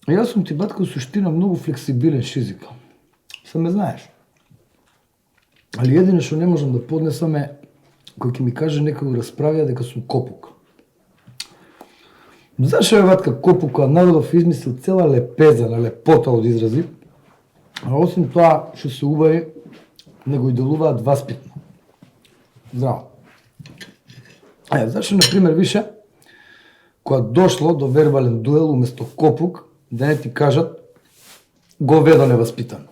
Јас сум ти, батко, суштина многу флексибилен шизик. Се ме знаеш. Али едино што не можам да поднесам е кој ќе ми каже некој расправија дека сум копук. Зашо е ватка копук, кога Народов измислил цела лепеза на лепота од изрази, а осим тоа што се убави, не го иделуваат васпитно. Здраво. Зашо, например, више, кога дошло до вербален дуел, уместо копук, да не ти кажат говедо неваспитано.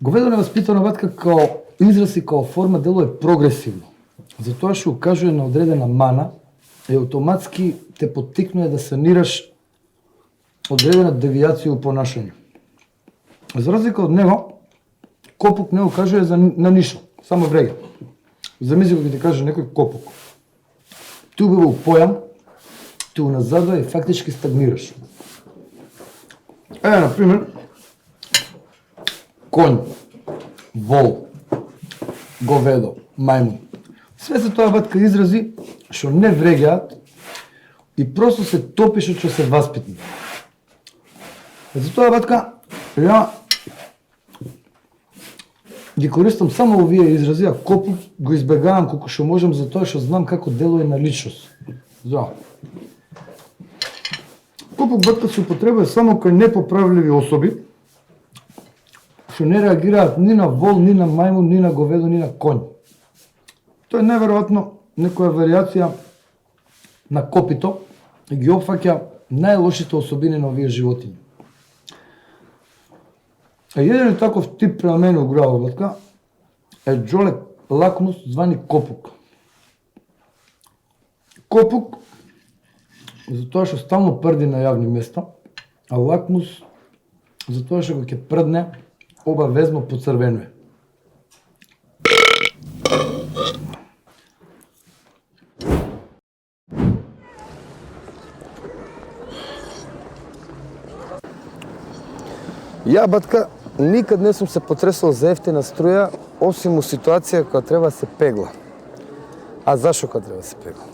Говедо неваспитано, ватка, као израз и као форма делува прогресивно. Затоа што укажува на одредена мана и автоматски те поттикнува да санираш одредена девијација у понашање. За разлика од него, копук не укажува на ништо, само врега. Замисли кога ти каже некој копук. Ти убива у појам, ти уназадува и фактички стагнираш. Например, конј, вол, говедо, мајмун. Све се тоа, ватка, изрази што не врегаат и просто се топиш од што се васпитни. Затоа, ватка, ја ги користам само овие изрази, а копук го избегавам колку што можам, затоа што знам како делува на личност. Здраво. Копук, ватка, се употребува само кај непоправливи особи, што не реагираат ни на вол, ни на мајмун, ни на говедо, ни на конј. Тоа е најверојатно некоја варијација на копито и ги опфаќа најлошите особини на овие животини. Еден таков тип према мене у градот е Джолек лакмус звани копук. Копук затоа што стално прди на јавни места, а лакмус затоа што го ќе прдне обавезно поцрвенува. Ја, батка, никад не сум се потресал за ефтина струја, осим у ситуација кога треба да се пегла. А зашо кога треба да се пегла?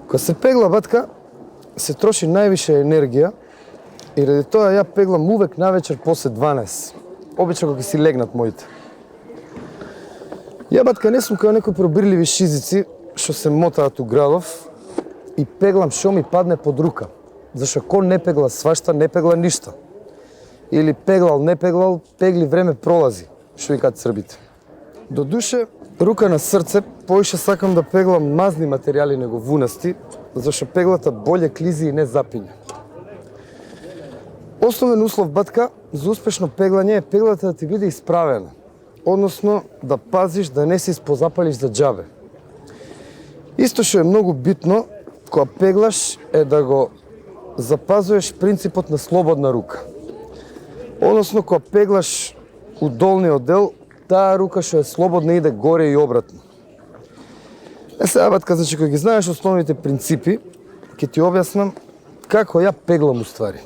Кога се пегла, батка, се троши највише енергија и ради тоа ја пеглам увек навечер после 12. Обично кога си легнат моите. Ја, батка, не сум као некои пробирливи шизици што се мотаат у градов и пеглам шо ми падне под рука. Зашо ко не пегла свашта, не пегла ништо. Или пеглал, не пеглал, пегли време пролази, што викаат србите. До душе, рука на срце, поише сакам да пеглам мазни материјали него вунасти, зашто пеглата боле клизи и не запиња. Основен услов, батка, за успешно пеглање е пеглата да ти биде исправена, односно да пазиш да не се испозапалиш за џабе. Исто што е многу битно, кога пеглаш, е да го запазуваш принципот на слободна рука. Односно, кога пеглаш у долниот дел, таа рука што е слободна иде горе и обратно. Сега, батка, значи, кога ги знаеш основните принципи, ќе ти објаснам како ја пеглам уствари.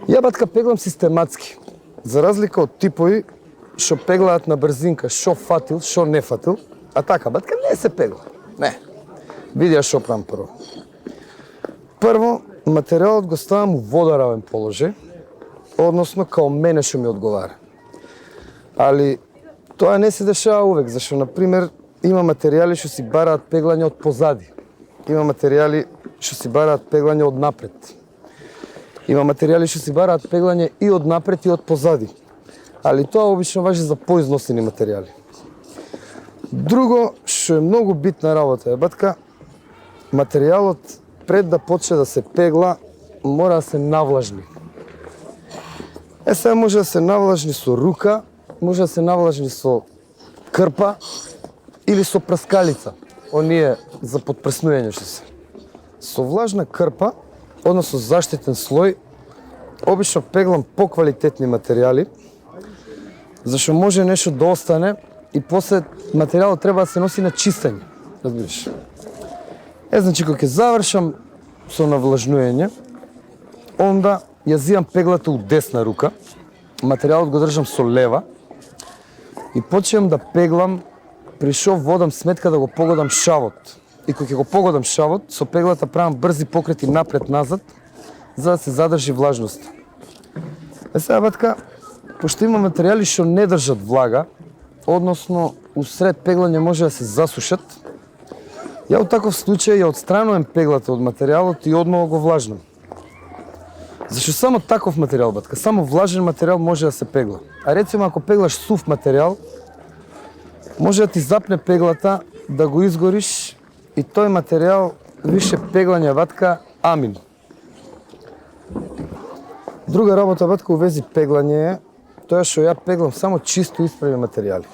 Ја, батка, пеглам систематски, за разлика од типови што пеглаат на брзинка, шо фатил, шо не фатил, а така, батка, не се пегла. Не. Види ја шо правам прво. Прво, материјалот го ставам у водоравен положај, односно као мене што ми одговара. Али тоа не се дешава увек, зашто, например, има материјали што си бараат пеглање од позади. Има материјали што си бараат пеглање од напред. Има материјали што си бараат пеглање и од напред и од позади. Али тоа обично важи за поизносени материјали. Друго што е многу битна работа е, батка, материјалот пред да почне да се пегла мора да се навлажни. Сега може да се навлажни со рука, може да се навлажни со крпа или со прскалица, оние за подпреснување што се. Со влажна крпа, односно заштитен слој, обично пеглам поквалитетни материјали, зашто може нешто да остане и после материјалот треба да се носи на чистење, разбираш. Значи, кога ќе завршам со навлажнување, онда ја зијам пеглата у десна рука, материјалот го држам со лева и почнем да пеглам при шо водам сметка да го погодам шавот. и кога ќе го погодам шавот, со пеглата правам брзи покрети напред-назад, за да се задржи влажност. Сега батка, пошто има материјали што не држат влага, односно усред пеглање може да се засушат, ја во таков случај ја отстранувам пеглата од материјалот и одново го влажнам. Зашто само таков материјал, батка, само влажен материјал може да се пегла. А рецимо ако пеглаш сув материјал, може да ти запне пеглата, да го изгориш и тој материјал више пеглање батка амин. Друга работа батка у вези пеглање е тоа што ја пеглам само чисто исправи материјали.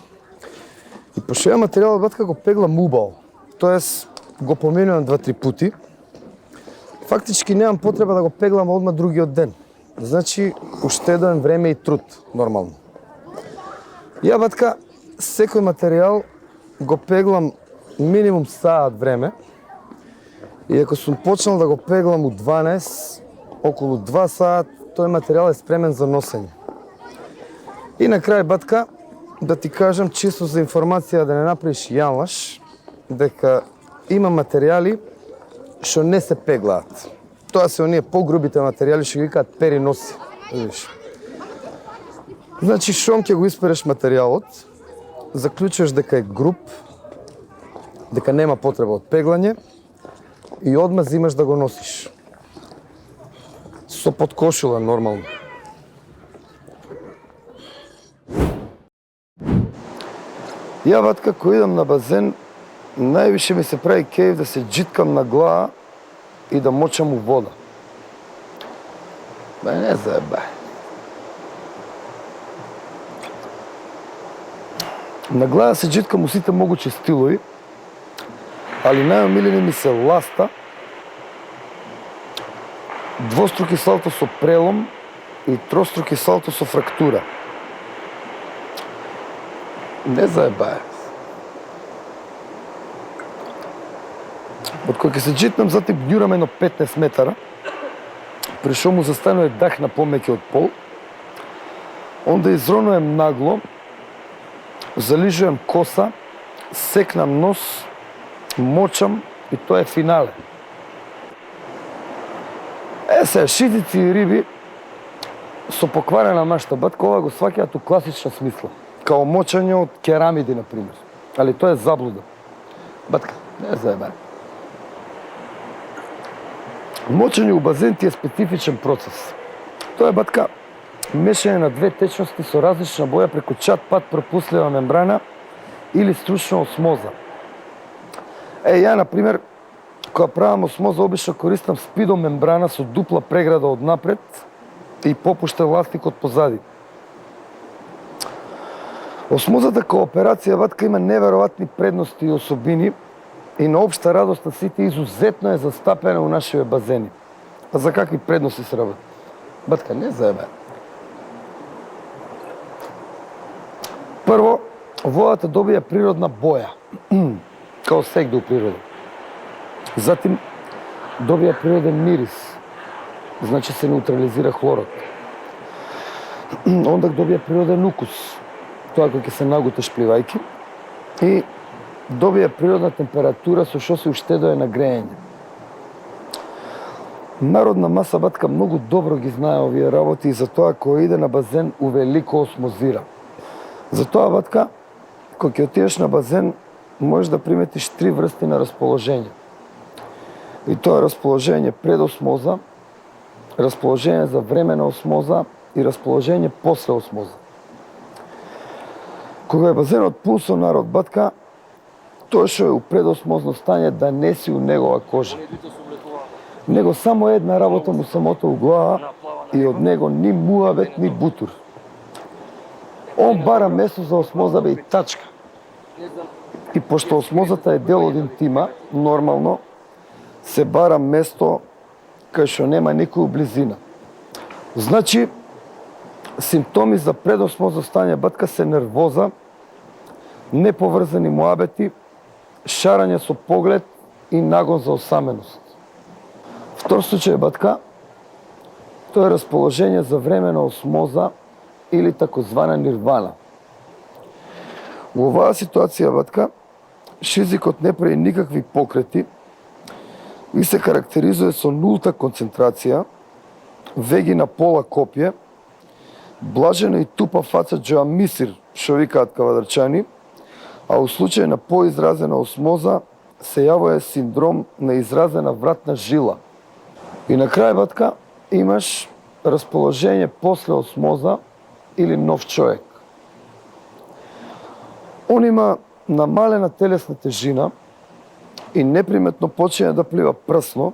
И пошто ја материјалот батка го пеглам убаво, тоест го поменувам 2-3 пути, фактички немам потреба да го пеглам одма другиот ден. Значи, уштедувам време и труд, нормално. Ја батка, секој материјал го пеглам минимум саат време и ако сум почнал да го пеглам у 12, околу 2 саат, тој материјал е спремен за носење. И на крај батка, да ти кажам чисто за информација да не направиш јанлаш, дека има материјали што не се пеглаат. Тоа се оние погрубите материјали што ги викаат периноси. Значи, шом ќе го испереш материјалот, заклучуваш дека е груб, дека нема потреба од пеглање и одма зимаш да го носиш. Со подкошула, нормално. Ја батка, кога идам на базен, највише ми се прави кејф да се джиткам на глава и да мочам у вода. Не заебај. На глава се джиткам у сите могучи стилови, али најомилени ми се ласта, двоструки салто со прелом и троструки салто со фрактура. Не заебај. Од кога ќе се джитнам, затим ѓурам едно 15 метара, при што му застанува дах на помеќи од пол, онда изронувам нагло, залижувам коса, секнам нос, мочам и тоа е финале. Сега, шитици и риби со покварена машта батка, ова го сваќаат у класична смисла, као мочање од керамиди, например. Али тоа е заблуда. Батка, не заебај. Мочење у базен ти е специфичен процес. Тоа е батка мешање на две течности со различна боја преку чат пат пропуслива мембрана или стручна осмоза. Ја, например, кога правам осмоза, обично користам спидо мембрана со дупла преграда од напред и попуштен ластик од позади. Осмозата као операција батка има неверојатни предности и особини и на општа радост на сите изузетно е застапена у нашите базени. А за какви предности се работи? Батка, не заебај. Прво, водата добија природна боја, као сегде у природа. Затим, добија природен мирис, значи се неутрализира хлорот. Онда добија природен укус, тоа кога ќе се нагутеш пливајки, и добија природна температура со што се уштедува на грејење. Народна маса батка многу добро ги знае овие работи и затоа кога иде на базен увелико осмозира. Затоа батка, кога ќе отидеш на базен, можеш да приметиш 3 врсти на расположење. И тоа е расположење пред осмоза, расположење за време на осмоза и расположење после осмоза. Кога е базенот пун со народ батка, тоа што е у предосмозно стање да не си у негова кожа. Него само една работа му самото у глава и од него ни муабет, ни бутур. Он бара место за осмоза бе и тачка. И пошто осмозата е дел од интима, нормално се бара место кај што нема никој близина. Значи, симптоми за предосмозно стање батка се нервоза, неповрзани муабети, шарање со поглед и нагон за осаменост. Втор случај батка, тоа е расположење за време на осмоза или такозвана нирвана. Во оваа ситуација батка, шизикот не прави никакви покрети и се карактеризуе со нулта концентрација, веги на пола копје, блажена и тупа фаца джоамисир, што викаат кавадарчани, а у случај на поизразена осмоза се јавува синдром на изразена вратна жила. И на крај, батка, имаш расположение после осмоза или нов човек. Он има намалена телесна тежина и неприметно почине да плива прсно,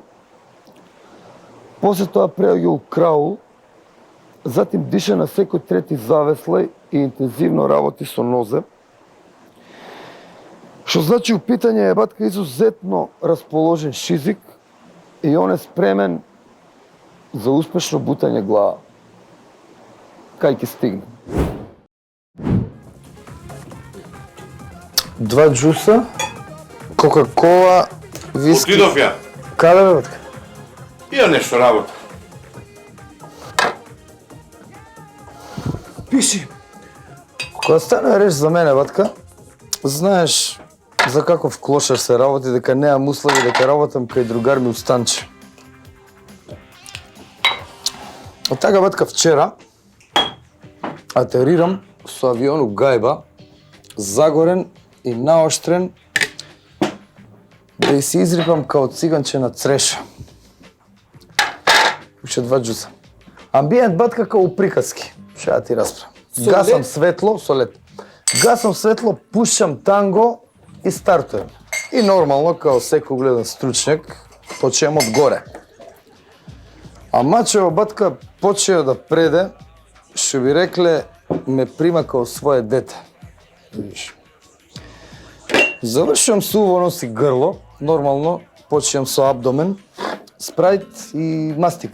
после тоа преоѓа у краул, затим дише на секој трети завеслај и интензивно работи со нозе, што значи у питање е батка изузетно расположен шизик и он е спремен за успешно бутање глава. Кај ќе стигне? 2 джуса, кока-кола, виски. Отидов ја. Каде бе, батка? Ја нешто работа. Пиши. Кога стане реч за мене, батка, знаеш за каков клошар се работи, дека неам услови, дека работам кај другар ми устанче. Од така, батка, вчера атерирам со авион у Гајба, загорен и наоштрен, да и се изрипам као циганче на цреша. Уште 2 джуса. Амбиент, батка, као у приказки. Ше да ти расправам. Гасам светло, со лед. Гасам светло, пушам танго и стартуем. И нормално, као секој гледан стручњак, почнем од горе. А мачево, батка, почео да преде, што би рекле, ме прима као своje дете. Видиш. Завршувам со увонос и грло, нормално, почнем со абдомен, спрајт и мастик.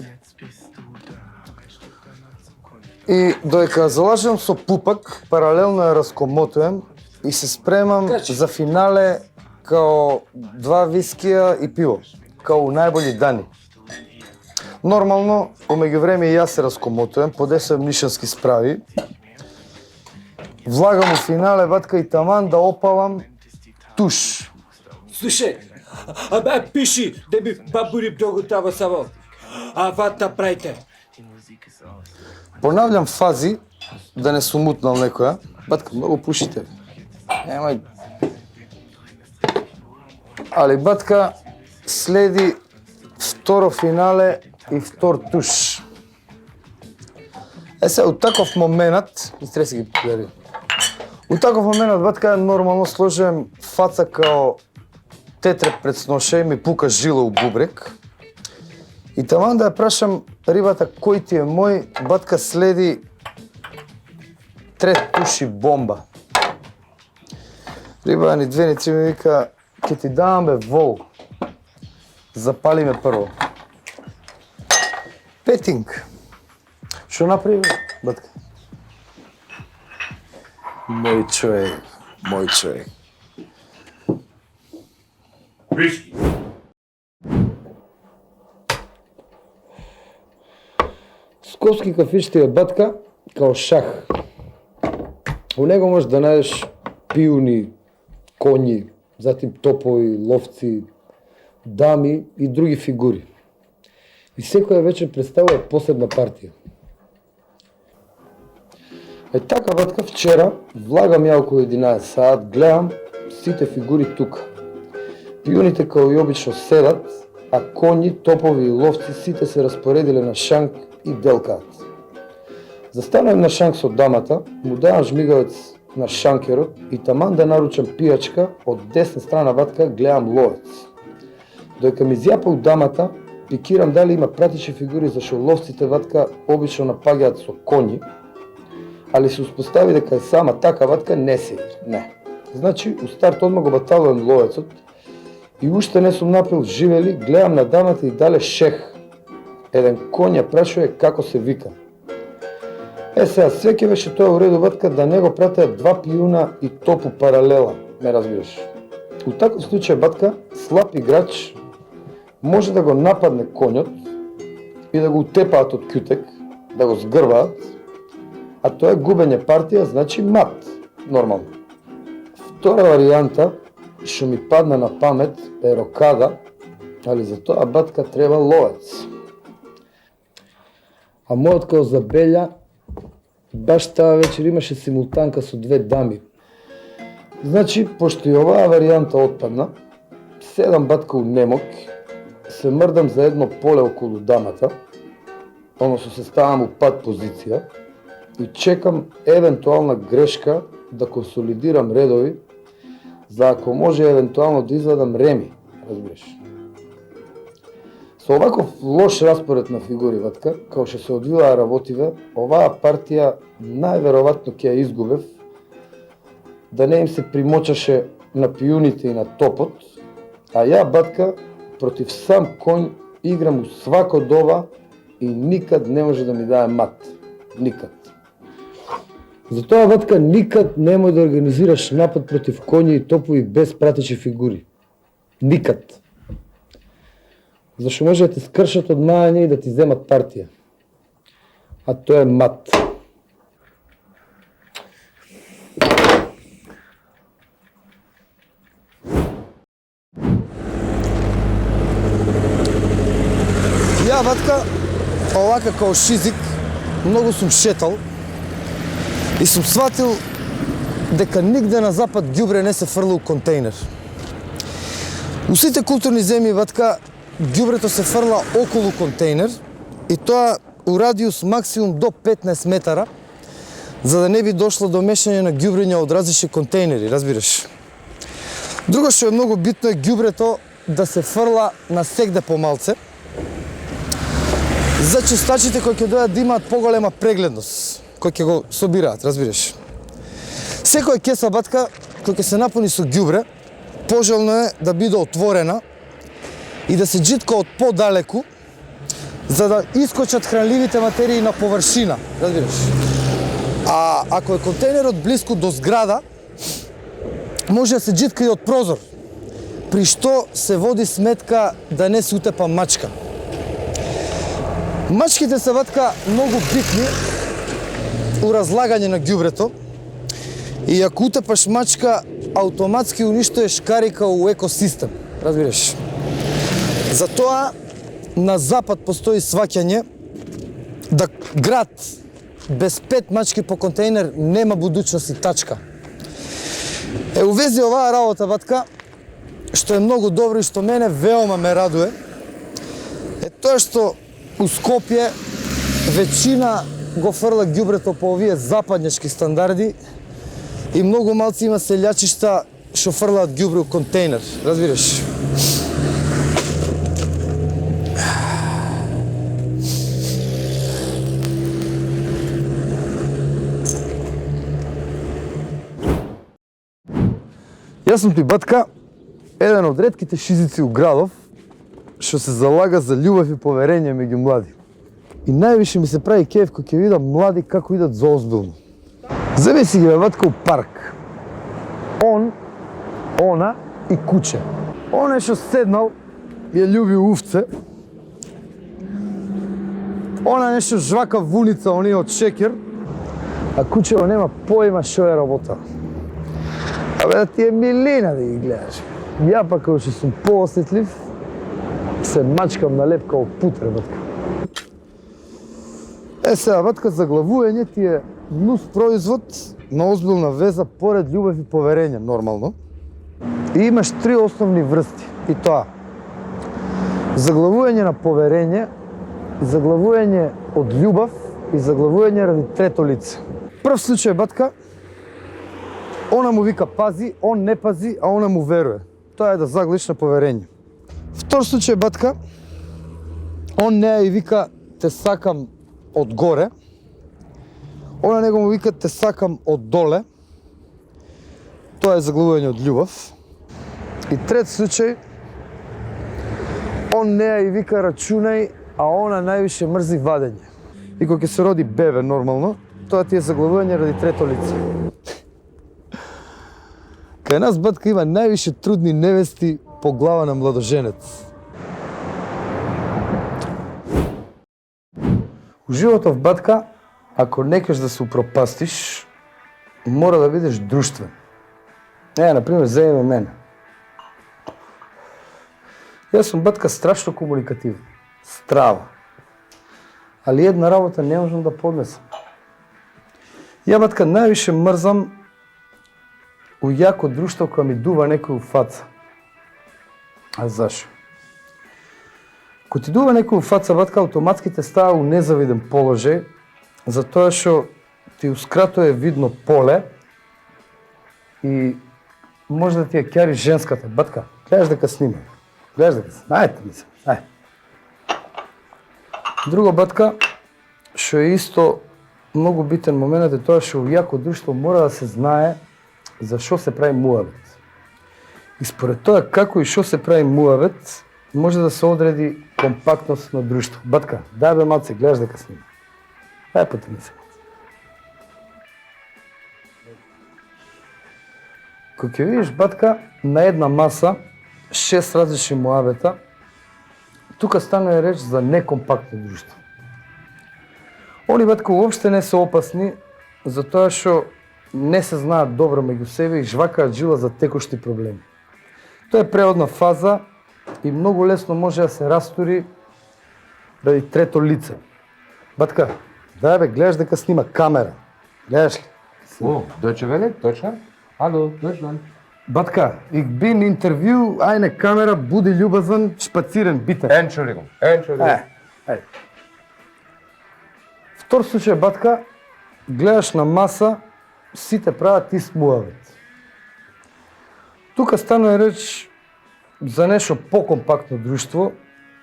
И додека залажам со пупак, паралелно ја раскомотуjem и се спремам за финале као 2 вискија и пиво, као у најболи дани. Нормално, помеѓу време и јас се раскомотуjem, подесувам нишански справи, влагам у финале, ватка и таман да опалам туш. Слушай, пиши, да ми бабури много тава само. А вата правите. Понавljam фази, да не сум мутнал некоја. Батка, многу пушите. Немај. Али батка, следи второ финале и втор туш. Се, у таков момент, истреси ги популери. У таков момент, батка, нормално сложим фаца као тетре пред сноше и ми пука жила у бубрек. И таман да ја прашам рибата кој ти е мој, батка следи трет туши бомба. Риба ни 2 ни 3 ми вика, ке ти давам бе вол, запали ме прво. Петинг. Што направи бе, батка? Мој човек, мој човек. Виски. Скопски кафички е батка, као шах. У него можеш да најдеш пиуни, коњи, затим топови, ловци, дами и други фигури. И секоја вечер представува посебна партија. Е така, батка, вчера влагам ја околу 11 саат, гледам сите фигури тука. Пиуните као и обично седат, а коњи, топови и ловци сите се распоредиле на шанк и делкаат. Застанувам на шанк со дамата, му давам жмигавец на шанкерот и таман да наручам пијачка, од десна страна, батка, гледам ловец. Додека ми изјапа дамата, пикирам дали има пратичи фигури, зашто ловците, батка, обично напаѓаат со коњи, али се успостави дека е сама така, батка, не се игра. Не. Значи, у старт одма го баталувам ловецот и уште не сум напил живели, гледам на дамата и дале шех. Еден коњ ја прашува како се вика. Сега, све ќе беше тоа у реду, батка, да не го пратеа 2 пиуна и топу паралела, ме разбираш. У таков случај, батка, слаб играч може да го нападне коњот и да го утепаат од кјутек, да го згрбаат, а тоа е губење партија, значи мат, нормално. Втора варијанта што ми падна на памет е рокада, али за тоа батка треба ловец. А мојот као забелја, баш таа вечер имаше симултанка со две дами. Значи, пошто и оваа варијанта отпадна, седам батка у немок, се мрдам за едно поле околу дамата, односно се ставам у пат позиција и чекам евентуална грешка да консолидирам редови, за ако може евентуално да извадам реми, разбираш. Со оваков лош распоред на фигури, ватка, као што се одвиваа работиве, оваа партија најверојатно ќе ја изгубев, да не им се примочаше на пијуните и на топот, а ја, батка, против сам конј играм у свако доба и никад не може да ми даде мат. Никад. Затоа, батка, никад немој да организираш напад против коњи и топови без пратечи фигури. Никад. Зашто може да те скршат од мајање и да ти земат партија. А тоа е мат. Ја, батка, овака као шизик, многу сум шетал и сум сватил дека нигде на запад ѓубре не се фрла у контейнер. У сите културни земји, батка, ѓубрето се фрла околу контейнер и тоа у радиус максимум до 15 метара, за да не би дошло до мешање на ѓубрења од различни контейнери, разбираш. Друго што е многу битно е ѓубрето да се фрла на сегде помалце, за чистачите кои ќе дојат да имаат поголема прегледност, кои ќе го собираат, разбираш. Секоја кеса, батка, кој ќе се напуни со ѓубре, пожелно е да биде отворена и да се джитка од подалеку, за да искочат хранливите материи на површина, разбираш. А ако е контейнерот блиску до зграда, може да се джитка и од прозор, при што се води сметка да не се утепа мачка. Мачките се, батка, многу битни у разлагање на ѓубрето и ако утепаш мачка, автоматски уништуваш карика у екосистем, разбираш. Затоа на запад постои сваќање да град без 5 мачки по контейнер нема будучност и тачка. У вези оваа работа, батка, што е многу добро и што мене веома ме радуе, е тоа што у Скопје веćina го фрла ѓубрето по овие западњачки стандарди и многу малци има селјачишта што фрлаат ѓубре у контейнер, разбираш. Јас сум ти, батка, еден од ретките шизици у градов што се залага за љубов и поверење меѓу млади. И највише ми се прави кеф кога ќе видам млади како идат заозбилно. Земи си ги, батка, у парк. Он, она и куче. Он е што седнал и ја љуби увце. Она нешто жвака вуница, оние од шекер, а кучево нема поима што е работа. Абе да ти е милина да ги гледаш. Ја па као што сум поосетлив, се мачкам на леп као путре, батка. Сега, батка, заглавување ти е нус производ на озбилна веза поред љубов и поверење, нормално. И имаш 3 основни врсти. И тоа: заглавување на поверење, заглавување од љубов и заглавување ради трето лице. Прв случај, батка, она му вика пази, он не пази, а она му веруе. Тоа е да заглавиш на поверење. Втор случај, батка, он неа и вика те сакам од горе, она него му вика те сакам од доле. Тоа е заглавување од љубов. И трет случај, он неа и вика рачунај, а она највише мрзи вадење. И кога ќе се роди бебе нормално, тоа ти е заглавување ради трето лице. Кај нас, батка, има највише трудни невести по глава на младоженец. У животов, батка, ако некаш да се упропастиш, мора да бидеш друштвен. Например, земеме мене. Јас сум батка страшно комуникативен. Страва. Али една работа не можам да поднесам. Ја батка највише мрзам у јако друштво кога ми дува некој у фаца. А зашо? Кога ти дува некој у фаца, батка, автоматски те става у незавиден положај, затоа што ти ускратува видно поле и може да ти ја ќари женската. Батка, гледаш дека снима. Гледаш дека снима. Ајде, мислам. Ајде. Друго, батка, што е исто многу битен момент е тоа што у јако друштво мора да се знае за што се прави муавет. И според тоа како и што се прави муавет, може да се одреди компактност на друштво. Батка, дај бе малце, гледаш дека снима. Ајде па ти мислам. Кога ќе видиш, батка, на една маса 6 различни муавета, тука станува реч за некомпактно друштво. Они, батка, уопште не се опасни, затоа што не се знаат добро меѓу себе и жвакаат жила за текошти проблеми. Тоа е преодна фаза и многу лесно може да се растури ради трето лице. Батка, дај бе, гледаш дека снима камера. Гледаш ли? Oh, Deutsche Welle, Deutschland? Hallo, Deutschland. Батка, ik bin интервју, ајне камера, буди љубазен, шпацирен, битен. Entschuldigung, Entschuldigung. Ајде. Втор случај, батка, гледаш на маса, сите прават ист муавет. Тука станува реч за нешто покомпактно друштво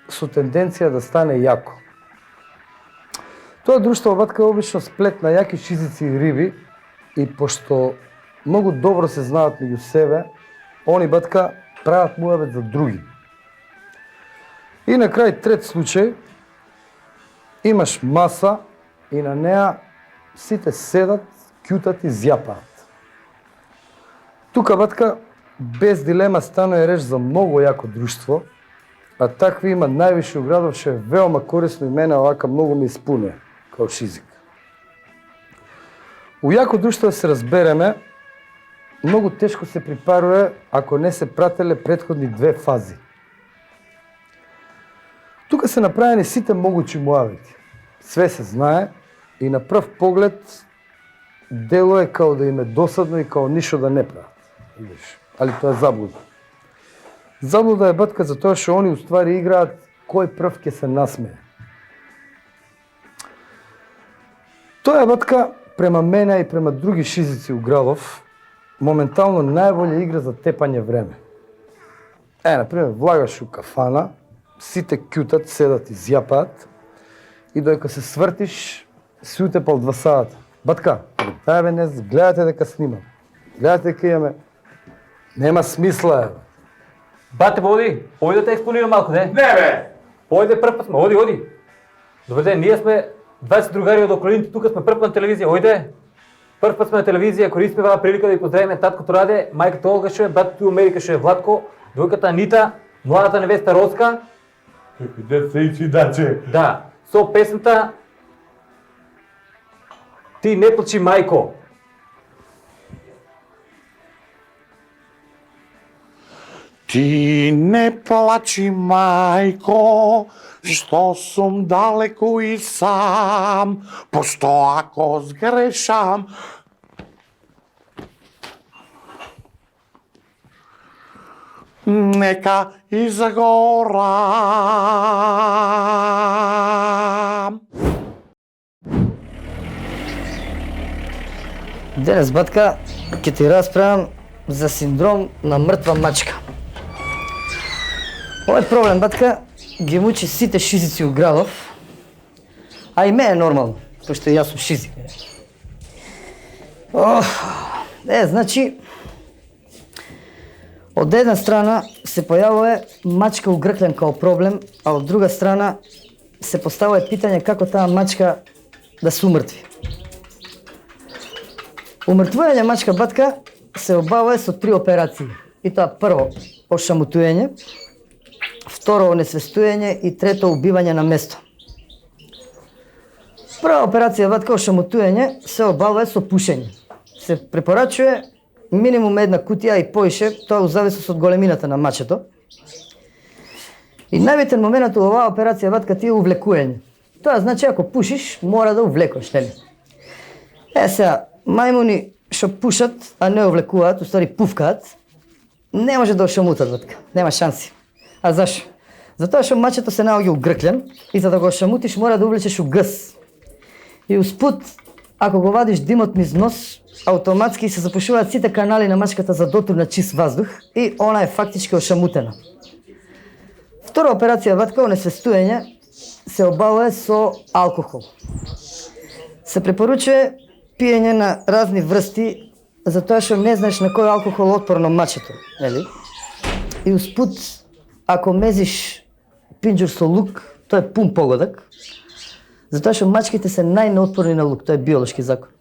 со тенденција да стане јако. Тоа друштво, батка, е обично сплет на јаки шизици и риби и пошто многу добро се знаат меѓу себе, они, батка, прават муавет за други. И на крај трет случај, имаш маса и на неа сите седат, кјутат и зјапаат. Тука, батка, без дилема станува реч за многу јако друштво, а такви има највише у градов, што е велма корисно и мене овака многу ме испунува, као шизик. У јако друштво да се разбереме, многу тешко се припарува ако не се прателе претходни две фази. Тука се направени сите могучи муавети. Све се знае и на прв поглед дело е као да им е досадно и као ништо да не прават. Али тоа е заблуда. Заблуда е, батка, за тоа што они уствари играат кој прв ќе се насмее. Тоа е, батка, према мене и према други шизици у градов, моментално најболја игра за тепање време. Например, влагаш у кафана, сите кјутат, седат и зјапаат и додека се свртиш, си утепал 2 сата. Батка, дај бе, не гледате дека снимам. Гледате дека имаме. Нема смисла, е. Бате, оди, оди да те експонирам малко, не? Не бе! Оди прв път сме, оди. Добре, де, ние сме 20 другари от околините, тук сме прв път на телевизия, ойде. Прв път сме на телевизия, користиме това прилика да ви поздравим таткото Раде, майката Олга ще е, братото Америка ще е Владко, двойката Анита, младата невеста Роска. Де се ичи даче? Да, со песента Ти не плачи, майко. Ти не плачи, мајко, што сум далеку и сам, пошто ако сгрешам, нека изгорам. Денес, батка, ќе ти расправам за синдром на мртва мачка. Овој проблем, батка, ги мучи сите шизици у градов, а и мене нормално, пошто јас сум шизик. Значи, од една страна се појавува мачка угрклен као проблем, а од друга страна се поставува питање како таа мачка да се умртви. Умртвување мачка, батка, се обавува со 3 операции. И тоа прво ошамутување, второ онесвестување и трето убивање на место. Прва операција, батка, ошамутување се обавува со пушење. Се препорачува минимум 1 кутија и поише, тоа у зависност од големината на мачето. И најбитен момент у оваа операција батка ти е увлекување. Тоа значи ако пушиш, мора да увлекуваш, нели? Сега, мајмуни што пушат, а не увлекуваат, уствари пуфкаат, не може да ошамутат батка, нема шанси. А зашо? Затоа што мачето се наоѓа у грклен и за да го ошамутиш мора да увлечеш у гъс. И успут, ако го вадиш димот низ нос, автоматски се запушуваат сите канали на мачката за дотур на чист воздух и она е фактички ошамутена. Втора операција ватка, онесвестување, се обавува со алкохол. Се препоручува пиење на разни врсти, затоа што не знаеш на кој алкохол отпорно мачето, нели? И успут, ако мезиш пинџур со лук, тој е пун погодак, затоа што мачките се најнеотпорни на лук, тоа е биолошки закон.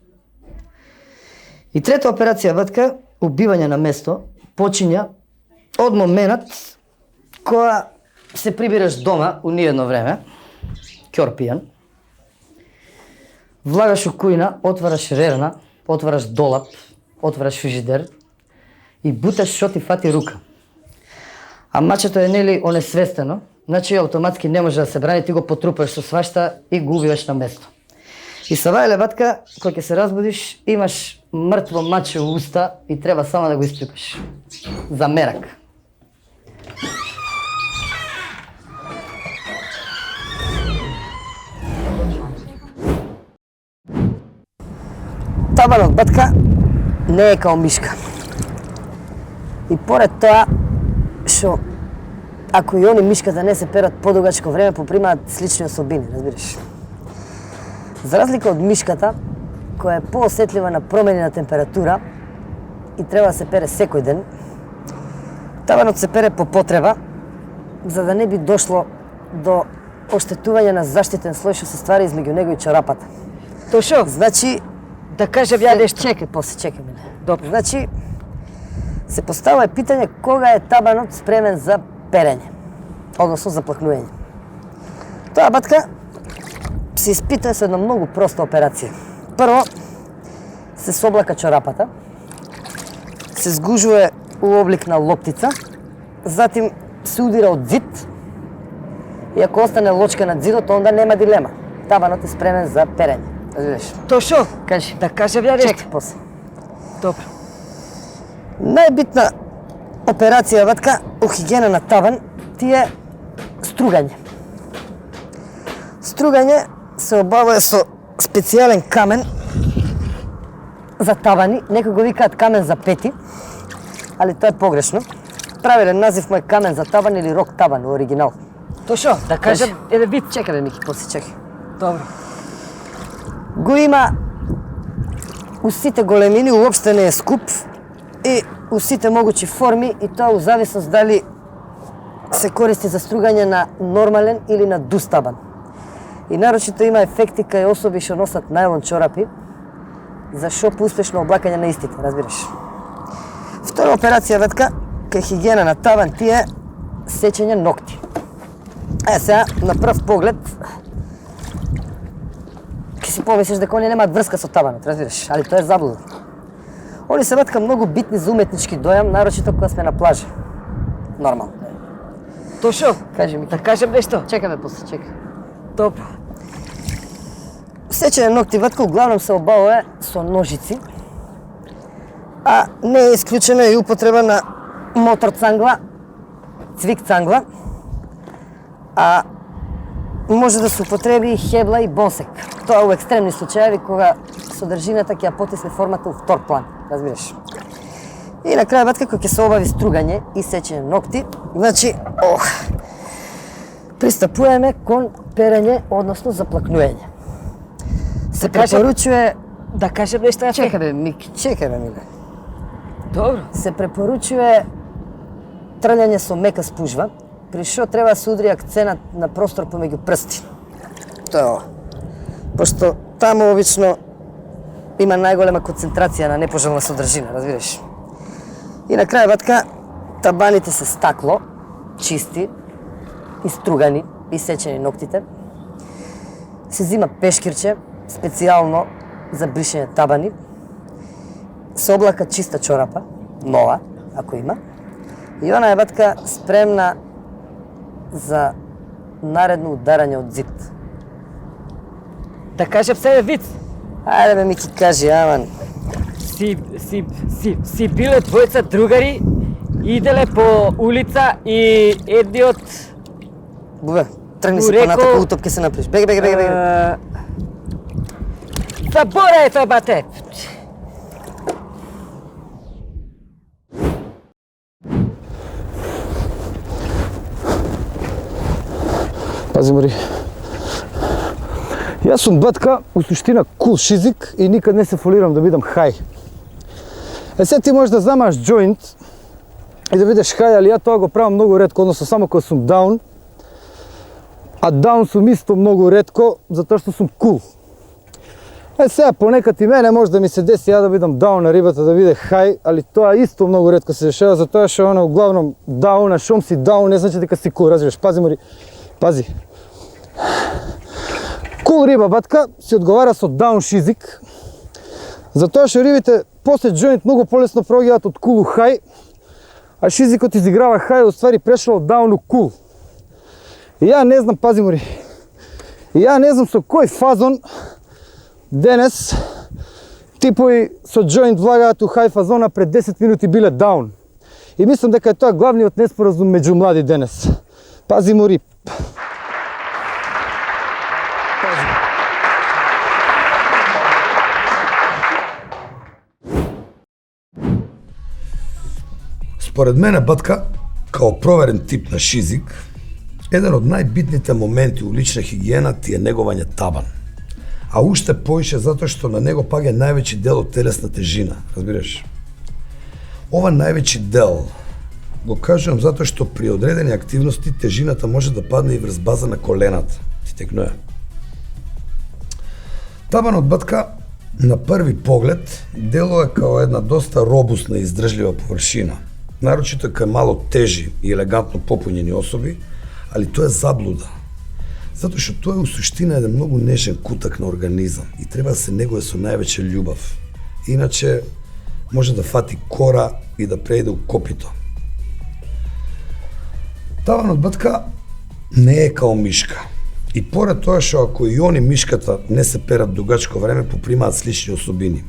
И трета операција ватка, убивање на место, почиња од моментот кога се прибираш дома у ниедно време, ќор пијан, влагаш у кујна, отвараш рерна, отвараш долап, отвараш фрижидер и буташ што ти фати рука. А мачето е нели онесвестено, значи автоматски не може да се брани, ти го потрупаш со свашта и го убиваш на место. И са вајле ватка, кога ќе се разбудиш, имаш мртво маче у уста и треба само да го испликаш. За мерак. Табанот батка не е као мишка. И поред тоа што ако и они мишката не се перат подугачко време, попримаат слични особини, разбираш. За разлика од мишката, која е поосетлива на промени на температура и треба да се пере секој ден, табанот се пере по потреба, за да не би дошло до оштетување на заштитен слој што се ствари измеѓу него и чорапата. То шо? Значи, Да кажем ја нешто. чекај, после чекај мене. Добро. Значи, се поставува питање кога е табанот спремен за перење, односно за плакнување. Тоа батка се испитува со една многу проста операција. Прво, се соблака чорапата, се згужува у облик на лоптица, затим се удира од зид и ако остане лочка над зидот, онда нема дилема. Табанот е спремен за перење. Разбираш? То шо? Кажи. Да кажем ја нешто. Чекай после. Добро. Најбитна операција ватка у хигиена на табан ти е стругање. Стругање се обавува со специјален камен за табани, некои го викаат камен за пети, али тоа е погрешно. Правилен назив му е камен за табан или рок табан у оригинал. То шо? Да кажем еден вид. Чекай бе, Мики, после чекай. Добро. Го има у сите големини, уопште не е скуп и у сите могучи форми и тоа у зависност дали се користи за стругање на нормален или на дуст табан. И нарочито има ефекти кај особи што носат најлон чорапи за што поуспешно облакање на истите, разбираш. Втора операција ветка кај хигиена на табан ти е сечење ногти. Сега, на прв поглед, ќе си помислиш дека они немаат врска со табанот, разбираш, али тоа е заблуда. Они се ветка многу битни за уметнички дојам, нарочито кога сме на плажа. Нормално. То шо? Кажи ми. Да кажем нешто. Чекай ме после, чекай. Добро. Сечење ногти ветка углавном се обавува со ножици, а не е исклучена и употреба на мотор цангла, цвик цангла, а може да се употреби и хебла и бонсек. Тоа у екстремни случаеви кога содржината ќе ја потисне формата у втор план, разбираш. И на крај батка кога ќе се обави стругање и сечење ногти, значи, пристапуваме кон перење, односно заплакнување. Се препоручува... Да кажем нешто ја Чекај бе, Мики, чекај бе, миле. Добро. Се препоручува трљање со мека спужва, при што треба да се удри акценат на простор помеѓу прсти. Тоа е ова. Пошто таму обично има најголема концентрација на непожелна содржина, разбираш. И на крај батка, табаните се стакло, чисти, истругани и сечени ноктите. Се зима пешкирче, специјално за бришење табани. Се облака чиста чорапа, нова, ако има. И она е батка спремна за наредно ударање од зид. Да кажем себе виц. Ајде бе, Мики, кажи, аман. Си биле двојца другари, иделе по улица и едниот Бубе, тргни Му се рекол- понатака, утоп ке се направиш. Беге. Заборај тој бате. Пази, Мари. Јас сум батка, у суштина кул шизик и никад не се фолирам да бидам хај. Сега ти можеш да замаш джоинт и да бидеш хај, али ја тоа го правам многу ретко, односно само кога сум даун. А даун сум исто многу ретко, затоа што сум кул. Сега понекад и мене може да ми се деси ја да бидам даун на рибата, да биде хај, али тоа исто многу ретко се дешава, затоа што она углавном даун, а шом си даун не значи дека си кул, разбираш. Пази, Мари, пази. Кул риба, батка, си одговара со даун шизик, затоа што рибите после джоинт многу полесно проѓаат од кул у хај, а шизикот изиграва хај, уствари прешол од даун у кул. И ја не знам, пази, Мари, и ја не знам со кој фазон денес типови со джоинт влагаат у хај фазона пред 10 минути биле даун. И мислам дека е тоа главниот неспоразум меѓу млади денес. Пази, Мари. Според мене, батка, као проверен тип на шизик, еден од најбитните моменти у лична хигиена ти е неговање табан. А уште поише затоа што на него паѓа највеќи дел од телесна тежина, разбираш? Ова највеќи дел го кажувам затоа што при одредени активности тежината може да падне и врз база на колената. Ти текнуе. Табанот, батка, на први поглед делува као една доста робусна и издржлива површина. Нарочито кај мало тежи и елегантно попуњени особи, али тоа е заблуда. Затоа што тоа е у суштина еден многу нежен кутак на организам и треба да се негуе со највеќе љубов. Иначе може да фати кора и да преиде у копито. Табанот, батка, не е као мишка. И поред тоа што ако и они мишката не се перат дугачко време, попримаат слични особини.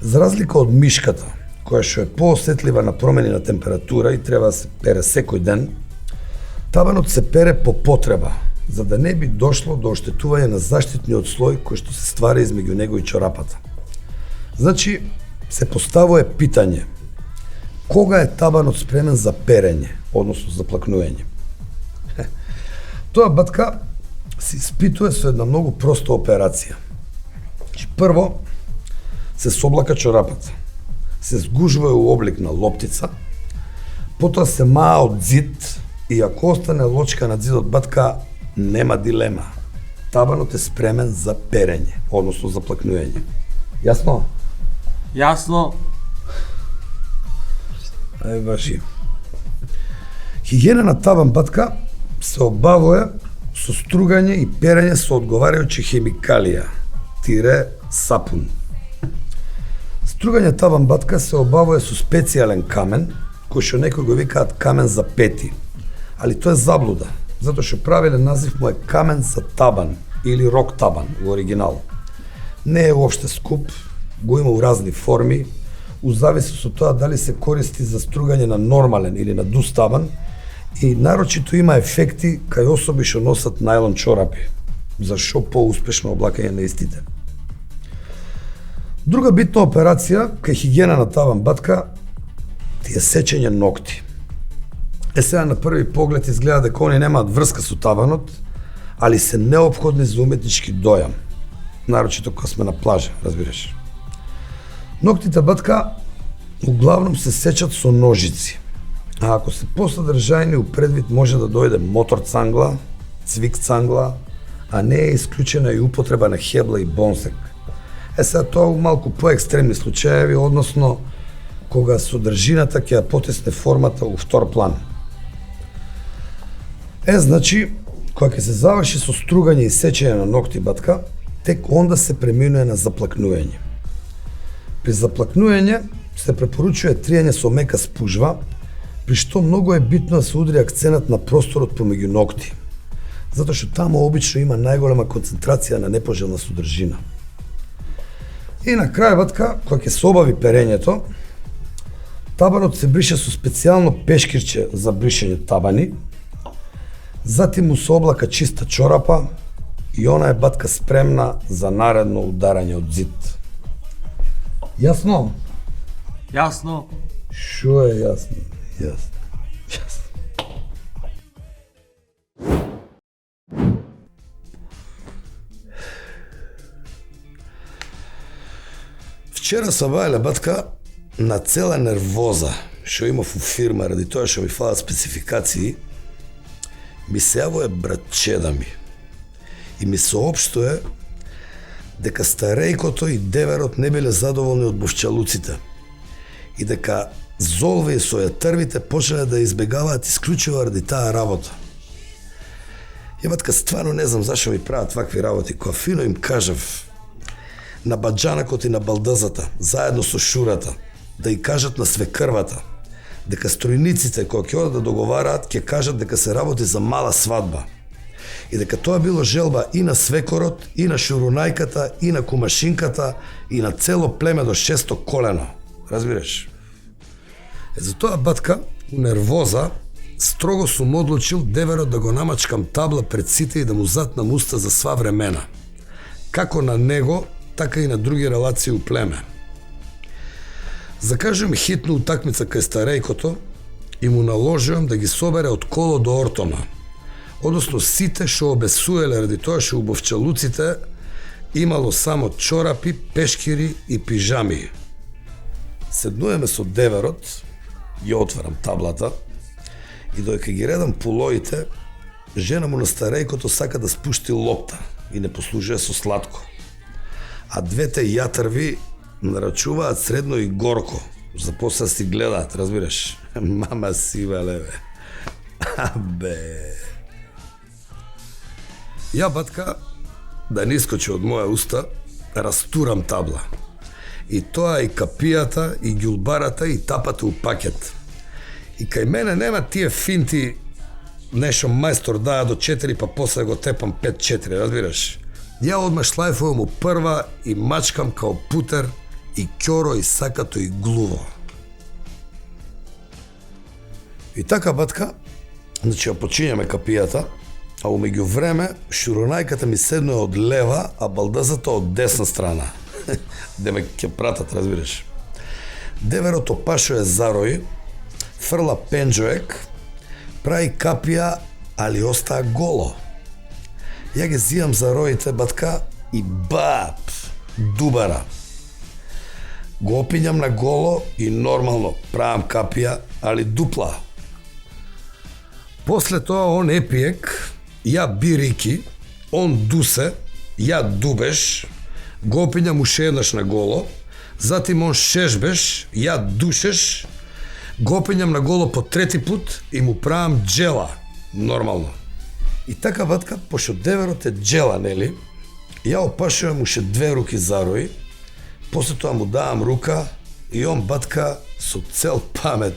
За разлика од мишката, која што е поосетлива на промени на температура и треба да се пере секој ден, табанот се пере по потреба, за да не би дошло до оштетување на заштитниот слој кој што се ствара измеѓу него и чорапата. Значи, се поставува питање, кога е табанот спремен за перење, односно за плакнување? Тоа, батка, се испитува со една многу проста операција. Прво, се соблака чорапата, се сгужува у облик на лоптица, потоа се маа од зид и ако остане лочка на зидот, батка, нема дилема. Табанот е спремен за перење, односно за плакнување. Јасно? Јасно. Ај, важи. Хигиена на табан, батка, се обавува со стругање и перење со одговарајучи хемикалија, тире сапун. Стругање табан, батка, се обавува со специјален камен, кој што некои го викаат камен за пети. Али тоа е заблуда, затоа што правилен назив му е камен за табан или рок табан во оригинал. Не е уопште скуп, го има у разни форми, у зависност од тоа дали се користи за стругање на нормален или на дуст табан, и нарочито има ефекти кај особи што носат најлон чорапи, за што поуспешно облакање на истите. Друга битна операција кај хигиена на табан, батка, ти е сечење ногти. Сега на први поглед изгледа дека они немаат врска со табанот, али се неопходни за уметнички дојам, нарочито кога сме на плажа, разбираш. Ноктите, батка, углавном се сечат со ножици, а ако се посадржајни, у предвид може да дојде мотор цангла, цвик цангла, а не е исклучена и употреба на хебла и бонсек. Сега тоа у малку поекстремни случаеви, односно кога содржината ќе ја потесне формата у втор план. Значи, кога ќе се заврши со стругање и сечење на ногти, батка, тек онда се преминува на заплакнување. При заплакнување се препоручува триење со мека спужва, При што многу е битно да се удри акценат на просторот помеѓу ногти, затоа што таму обично има најголема концентрација на непожелна содржина. И на крај батка, кога ќе се обави перењето, табанот се брише со специјално пешкирче за бришење табани, затим му се облака чиста чорапа и она е батка спремна за наредно ударање од зид. Јасно? Ясно. Шо е јасно? Јасно. Вчера са бајле батка на цела нервоза што имав у фирма ради тоа што ми фалат спецификации, ми се јавува братчеда ми и ми соопштува дека старејкото и деверот не биле задоволни од бовчалуците и дека Золве и сојатрвите почнале да избегаваат исклучиво ради таа работа. Јебатка, стварно не знам зашо ми прават вакви работи, која фино им кажав на баджанакот и на балдазата, заедно со шурата, да и кажат на свекрвата, дека стројниците кои ќе одат да договараат, ќе кажат дека се работи за мала свадба. И дека тоа било желба и на свекорот, и на шурунајката, и на кумашинката, и на цело племе до 600 колено. Разбираш? Затоа батка, у нервоза, строго сум одлучил деверот да го намачкам табла пред сите и да му затнам уста за сва времена. Како на него, така и на други релации у племе. Закажувам хитна утакмица кај старејкото и му наложувам да ги собере од коло до ортона, односно сите што обесуеле ради тоа што убавчалуците имало само чорапи, пешкири и пижами. Седнуваме со деверот, ја отварам таблата и додека ги редам полоите, жена му на старејкото сака да спушти лопта и не послужува со сладко. А двете јатрви нарачуваат средно и горко, за после си гледаат, разбираш? Мама сива леве. Абе. Ја батка, да не искочи од моја уста, растурам табла. И тоа и капијата, и ѓулбарата, и тапата у пакет. И кај мене нема тие финти, нешто мајстор даа до 4, па после го тепам 5-4, разбираш? Ја одма шлајфувам у прва и мачкам као путер, и ќоро, и сакато, и глуво. И така, батка, значи ја почињаме капијата, а умеѓу време шурунајката ми седнува од лева, а балдазата од десна страна. Деме ќе пратат, разбираш. Деверот опашува зарои, фрла пенџоек, прави капија, али остаа голо. Ја ги зијам зароите, батка, и бап, дубара. Го опињам на голо и нормално правам капија, али дупла. После тоа он епиек, ја бирики, он дусе, ја дубеш, го опињам уште еднаш на голо, затим он шешбеш, ја душеш, го опињам на голо по трети пут и му правам джела, нормално. И така, батка, пошто деверот е джела, нели, ја опашувам уште 2 руки зарои, после тоа му давам рука и он, батка, со цел памет,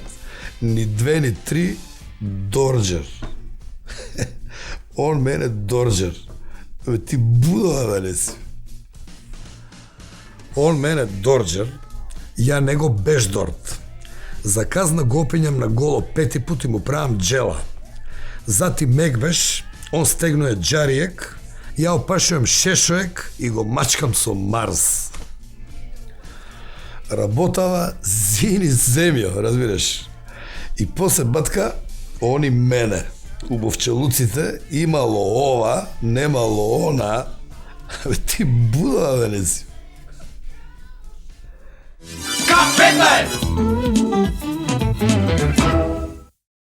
ни 2, ни 3, дорџер. Он мене дорџер. Ти будова, бе, си. Он мене дорџер, ја него беждорт. За казна го опињам на голо 5 пут и му правам джела. Затим мегбеш, он стегнуе джариек, ја опашувам шешоек и го мачкам со Марс. Работава зини земја, разбираш. И после, батка, они мене. Убавчалуците имало ова, немало она. Ти будова, бе, си. K15!